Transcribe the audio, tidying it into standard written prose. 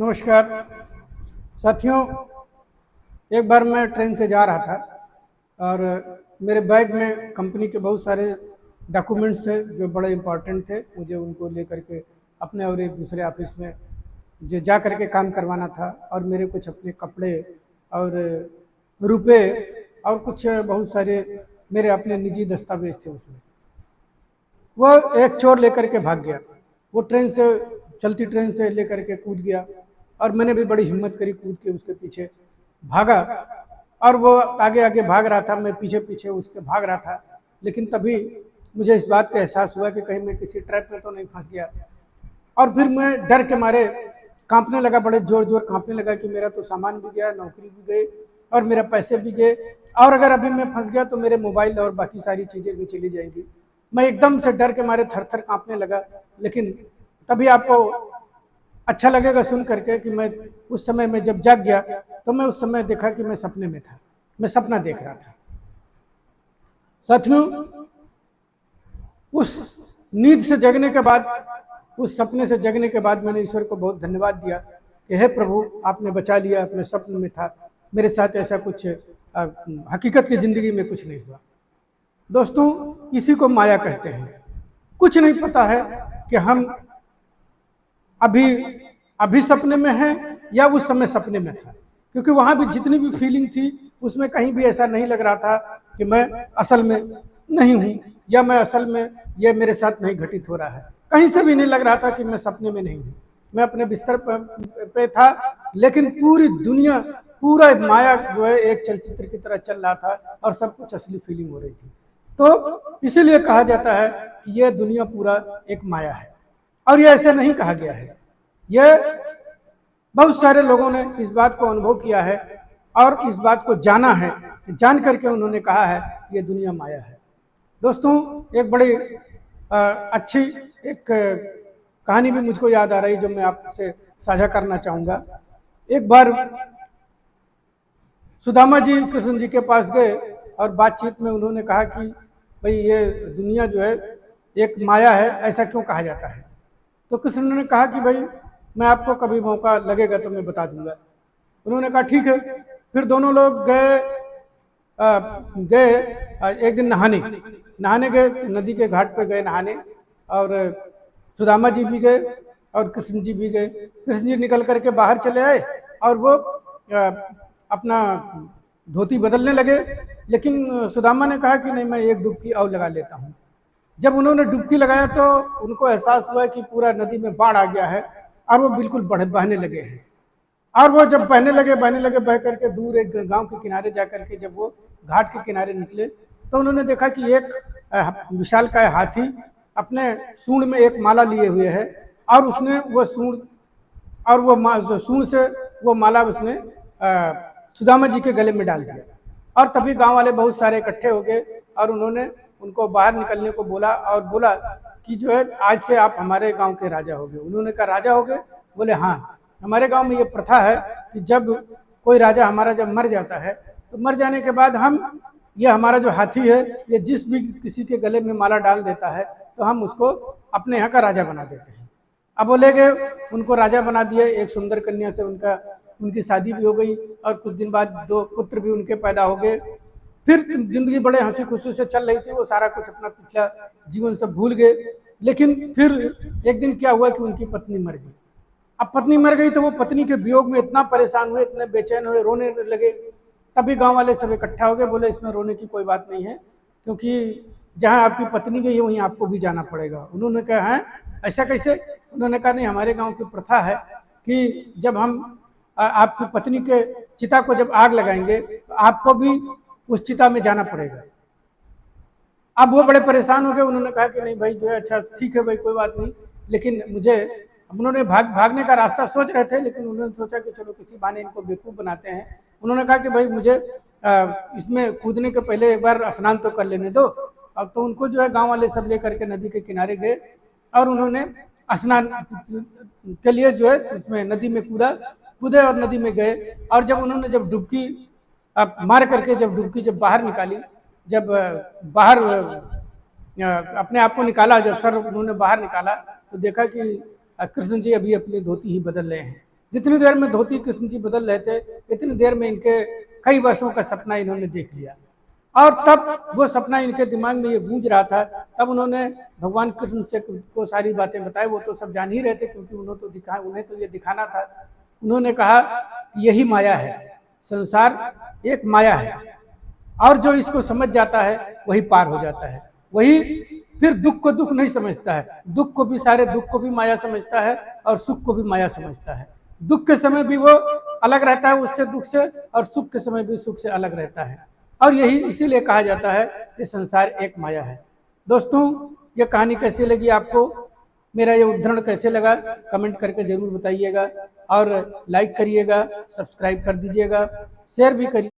नमस्कार साथियों। एक बार मैं ट्रेन से जा रहा था और मेरे बैग में कंपनी के बहुत सारे डॉक्यूमेंट्स थे जो बड़े इम्पोर्टेंट थे। मुझे उनको लेकर के अपने और एक दूसरे ऑफिस में जो जा करके काम करवाना था, और मेरे कुछ अपने कपड़े और रुपए और कुछ बहुत सारे मेरे अपने निजी दस्तावेज थे उसमें। वो एक चोर लेकर के भाग गया। वो ट्रेन से, चलती ट्रेन से लेकर के कूद गया, और मैंने भी बड़ी हिम्मत करी, कूद के उसके पीछे भागा। और वो आगे आगे भाग रहा था, मैं पीछे पीछे उसके भाग रहा था। लेकिन तभी मुझे इस बात का एहसास हुआ कि कहीं मैं किसी ट्रैप में तो नहीं फंस गया। और फिर मैं डर के मारे कांपने लगा, बड़े जोर जोर कांपने लगा कि मेरा तो सामान भी गया, नौकरी भी गई और मेरा पैसे भी गए, और अगर अभी मैं फंस गया तो मेरे मोबाइल और बाकी सारी चीज़ें भी चली जाएंगी। मैं एकदम से डर के मारे थर थर कांपने लगा। लेकिन तभी आपको अच्छा लगेगा सुन करके कि मैं उस समय में जब जाग गया तो मैं उस समय देखा कि मैं सपने में था, मैं सपना देख रहा था। साथियों, उस नींद से जगने के बाद, उस सपने से जगने के बाद मैंने ईश्वर को बहुत धन्यवाद दिया कि हे प्रभु, आपने बचा लिया, अपने सपने में था, मेरे साथ ऐसा कुछ हकीकत की जिंदगी में कुछ नहीं हुआ। दोस्तों, इसी को माया कहते हैं। कुछ नहीं पता है कि हम अभी अभी सपने में हैं या उस समय सपने में था, क्योंकि वहां भी जितनी भी फीलिंग थी उसमें कहीं भी ऐसा नहीं लग रहा था कि मैं असल में नहीं हूं या मैं असल में ये मेरे साथ नहीं घटित हो रहा है। कहीं से भी नहीं लग रहा था कि मैं सपने में नहीं हूं। मैं अपने बिस्तर पे था, लेकिन पूरी दुनिया, पूरा माया जो है एक चलचित्र की तरह चल रहा था और सब कुछ असली फीलिंग हो रही थी। तो इसीलिए कहा जाता है कि यह दुनिया पूरा एक माया है। और ये ऐसे नहीं कहा गया है, यह बहुत सारे लोगों ने इस बात को अनुभव किया है और इस बात को जाना है, जान करके उन्होंने कहा है कि ये दुनिया माया है। दोस्तों, एक बड़ी अच्छी एक कहानी भी मुझको याद आ रही जो मैं आपसे साझा करना चाहूँगा। एक बार सुदामा जी कृष्ण जी के पास गए और बातचीत में उन्होंने कहा कि भाई, ये दुनिया जो है एक माया है, ऐसा क्यों कहा जाता है? तो कृष्ण ने कहा कि भाई, मैं आपको कभी मौका लगेगा तो मैं बता दूंगा। उन्होंने कहा ठीक है। फिर दोनों लोग गए एक दिन नहाने गए, नदी के घाट पे गए नहाने, और सुदामा जी भी गए और कृष्ण जी भी गए। कृष्ण जी निकल करके बाहर चले आए और वो अपना धोती बदलने लगे, लेकिन सुदामा ने कहा कि नहीं, मैं एक डुबकी और लगा लेता हूँ। जब उन्होंने डुबकी लगाया तो उनको एहसास हुआ कि पूरा नदी में बाढ़ आ गया है और वो बिल्कुल बहने लगे हैं। और वो जब बहने लगे बह करके दूर एक गांव के किनारे जा करके जब वो घाट के किनारे निकले तो उन्होंने देखा कि एक विशालकाय हाथी अपने सूंड में एक माला लिए हुए है, और उसने वो सूंड और वो सूंड से वो माला उसने सुदामा जी के गले में डाल दिया। और तभी गांव वाले बहुत सारे इकट्ठे हो गए और उन्होंने उनको बाहर निकलने को बोला और बोला कि जो है, आज से आप हमारे गांव के राजा हो गए। उन्होंने कहा राजा हो गए? बोले हाँ, हमारे गांव में ये प्रथा है कि जब कोई राजा हमारा जब मर जाता है तो मर जाने के बाद हम, ये हमारा जो हाथी है, ये जिस भी किसी के गले में माला डाल देता है तो हम उसको अपने यहाँ का राजा बना देते हैं। अब वो ले गए, उनको राजा बना दिए। एक सुंदर कन्या से उनकी शादी भी हो गई और कुछ दिन बाद 2 पुत्र भी उनके पैदा हो गए। फिर जिंदगी बड़े हंसी खुशी से चल रही थी, वो सारा कुछ अपना पिछला जीवन सब भूल गए। लेकिन फिर एक दिन क्या हुआ कि उनकी पत्नी मर गई। अब पत्नी मर गई तो वो पत्नी के वियोग में इतना परेशान हुए, इतने बेचैन हुए, रोने लगे। तभी गांव वाले सब इकट्ठा हो गए, बोले इसमें रोने की कोई बात नहीं है, क्योंकि जहाँ आपकी पत्नी गई है वहीं आपको भी जाना पड़ेगा। उन्होंने कहा है ऐसा कैसे? उन्होंने कहा नहीं, हमारे गांव की प्रथा है कि जब हम आपकी पत्नी के चिता को जब आग लगाएंगे तो आपको भी उस चिता में जाना पड़ेगा। अब वो बड़े परेशान हो गए। उन्होंने कहा कि नहीं भाई, जो है अच्छा ठीक है भाई, कोई बात नहीं, लेकिन मुझे, उन्होंने भागने का रास्ता सोच रहे थे, लेकिन उन्होंने सोचा कि चलो किसी बहाने इनको बेवकूफ़ बनाते हैं। उन्होंने कहा कि भाई मुझे इसमें कूदने के पहले एक बार स्नान तो कर लेने दो। अब तो उनको जो है गांव वाले सब लेकर के नदी के किनारे गए और उन्होंने स्नान के लिए जो है उसमें नदी में कूदे और नदी में गए। और जब उन्होंने जब डुबकी मार करके जब डुबकी जब बाहर निकाली, जब बाहर अपने आप को निकाला, जब सर उन्होंने बाहर निकाला तो देखा कि कृष्ण जी अभी अपनी धोती ही बदल रहे हैं। जितनी देर में धोती कृष्ण जी बदल रहे थे, इतनी देर में इनके कई वर्षों का सपना इन्होंने देख लिया। और तब वो सपना इनके दिमाग में ये गूंज रहा था, तब उन्होंने भगवान कृष्ण से को सारी बातें बताई। वो तो सब जान ही रहे थे, क्योंकि उन्हें तो ये दिखाना था। उन्होंने कहा यही माया है, संसार एक माया है, और जो इसको समझ जाता है वही पार हो जाता है, वही फिर दुख को दुख नहीं समझता है, दुख को भी, सारे दुख को भी माया समझता है और सुख को भी माया समझता है। दुख के समय भी वो अलग रहता है उससे, दुख से, और सुख के समय भी सुख से अलग रहता है। और यही इसीलिए कहा जाता है कि संसार एक माया है। दोस्तों, ये कहानी कैसी लगी आपको, मेरा ये उद्धरण कैसे लगा, कमेंट करके जरूर बताइएगा, और लाइक करिएगा, सब्सक्राइब कर दीजिएगा, शेयर भी करिए।